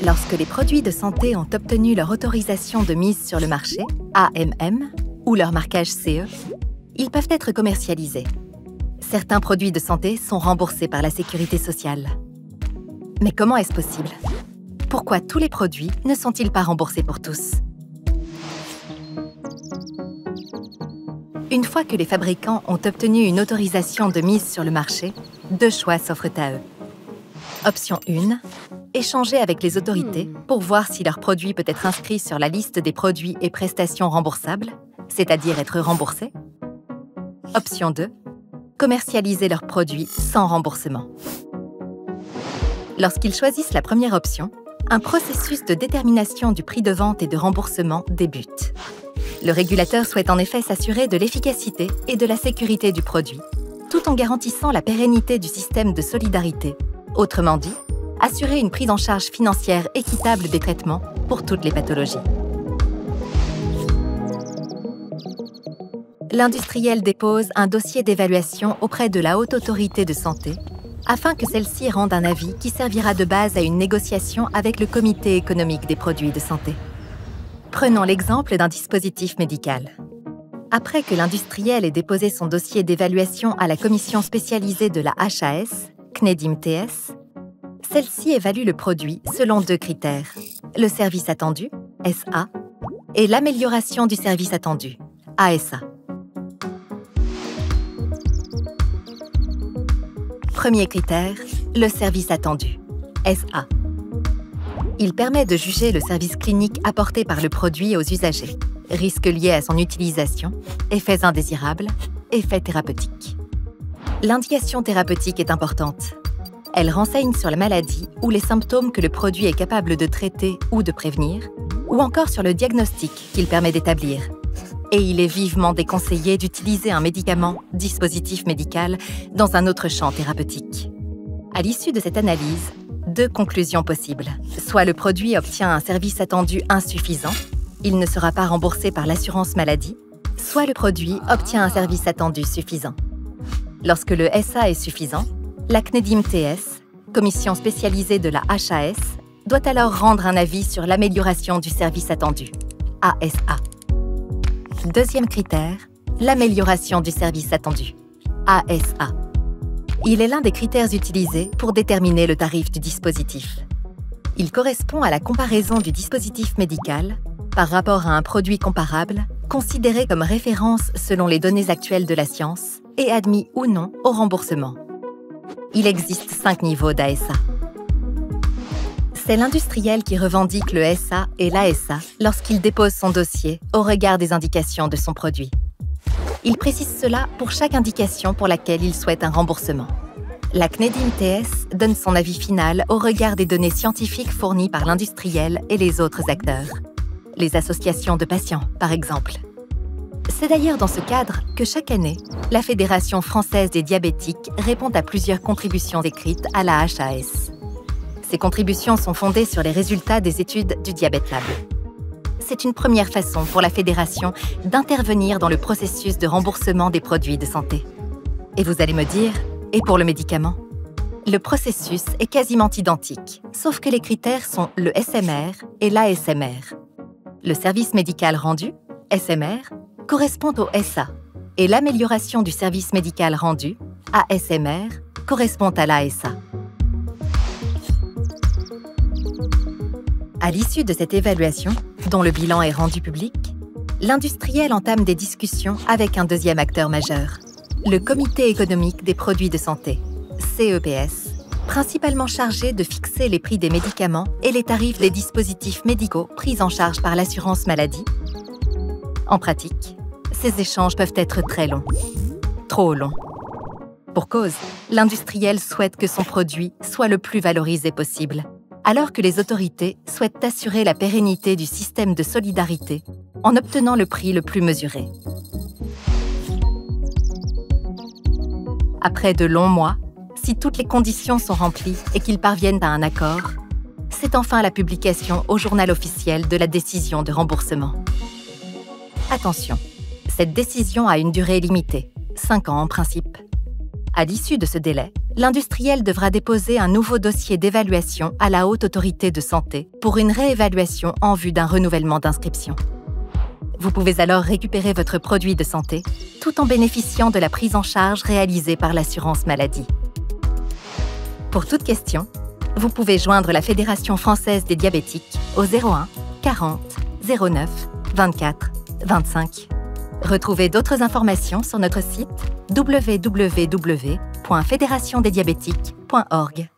Lorsque les produits de santé ont obtenu leur autorisation de mise sur le marché, AMM, ou leur marquage CE, ils peuvent être commercialisés. Certains produits de santé sont remboursés par la Sécurité sociale. Mais comment est-ce possible? Pourquoi tous les produits ne sont-ils pas remboursés pour tous? Une fois que les fabricants ont obtenu une autorisation de mise sur le marché, deux choix s'offrent à eux. Option 1. Échanger avec les autorités pour voir si leur produit peut être inscrit sur la liste des produits et prestations remboursables, c'est-à-dire être remboursé. Option 2. Commercialiser leurs produits sans remboursement. Lorsqu'ils choisissent la première option, un processus de détermination du prix de vente et de remboursement débute. Le régulateur souhaite en effet s'assurer de l'efficacité et de la sécurité du produit, tout en garantissant la pérennité du système de solidarité. Autrement dit, assurer une prise en charge financière équitable des traitements pour toutes les pathologies. L'industriel dépose un dossier d'évaluation auprès de la Haute Autorité de Santé afin que celle-ci rende un avis qui servira de base à une négociation avec le Comité économique des produits de santé. Prenons l'exemple d'un dispositif médical. Après que l'industriel ait déposé son dossier d'évaluation à la commission spécialisée de la HAS, CNEDIM-TS, celle-ci évalue le produit selon deux critères, le service attendu, SA, et l'amélioration du service attendu, ASA. Premier critère, le service attendu, SA. Il permet de juger le service clinique apporté par le produit aux usagers, risques liés à son utilisation, effets indésirables, effets thérapeutiques. L'indication thérapeutique est importante. Elle renseigne sur la maladie ou les symptômes que le produit est capable de traiter ou de prévenir, ou encore sur le diagnostic qu'il permet d'établir. Et il est vivement déconseillé d'utiliser un médicament, dispositif médical, dans un autre champ thérapeutique. À l'issue de cette analyse, deux conclusions possibles. Soit le produit obtient un service attendu insuffisant, il ne sera pas remboursé par l'assurance maladie, soit le produit obtient un service attendu suffisant. Lorsque le SA est suffisant, la CNEDIM-TS, commission spécialisée de la HAS, doit alors rendre un avis sur l'amélioration du service attendu, ASA. Deuxième critère, l'amélioration du service attendu, ASA. Il est l'un des critères utilisés pour déterminer le tarif du dispositif. Il correspond à la comparaison du dispositif médical par rapport à un produit comparable, considéré comme référence selon les données actuelles de la science et admis ou non au remboursement. Il existe 5 niveaux d'ASA. C'est l'industriel qui revendique le SA et l'ASA lorsqu'il dépose son dossier au regard des indications de son produit. Il précise cela pour chaque indication pour laquelle il souhaite un remboursement. La CNEDIM-TS donne son avis final au regard des données scientifiques fournies par l'industriel et les autres acteurs. Les associations de patients, par exemple. C'est d'ailleurs dans ce cadre que chaque année, la Fédération française des diabétiques répond à plusieurs contributions écrites à la HAS. Ces contributions sont fondées sur les résultats des études du Diabète Lab. C'est une première façon pour la Fédération d'intervenir dans le processus de remboursement des produits de santé. Et vous allez me dire, et pour le médicament? Le processus est quasiment identique, sauf que les critères sont le SMR et l'ASMR. Le service médical rendu, SMR, correspond au SA, et l'amélioration du service médical rendu, ASMR, correspond à l'ASA. À l'issue de cette évaluation, dont le bilan est rendu public, l'industriel entame des discussions avec un deuxième acteur majeur, le Comité économique des produits de santé, CEPS, principalement chargé de fixer les prix des médicaments et les tarifs des dispositifs médicaux pris en charge par l'assurance maladie. En pratique, ces échanges peuvent être très longs, trop longs. Pour cause, l'industriel souhaite que son produit soit le plus valorisé possible, alors que les autorités souhaitent assurer la pérennité du système de solidarité en obtenant le prix le plus mesuré. Après de longs mois, si toutes les conditions sont remplies et qu'ils parviennent à un accord, c'est enfin la publication au journal officiel de la décision de remboursement. Attention, cette décision a une durée limitée, 5 ans en principe. À l'issue de ce délai, l'industriel devra déposer un nouveau dossier d'évaluation à la Haute Autorité de Santé pour une réévaluation en vue d'un renouvellement d'inscription. Vous pouvez alors récupérer votre produit de santé tout en bénéficiant de la prise en charge réalisée par l'assurance maladie. Pour toute question, vous pouvez joindre la Fédération française des diabétiques au 01 40 09 24 25. Retrouvez d'autres informations sur notre site www.fédérationdesdiabétiques.org.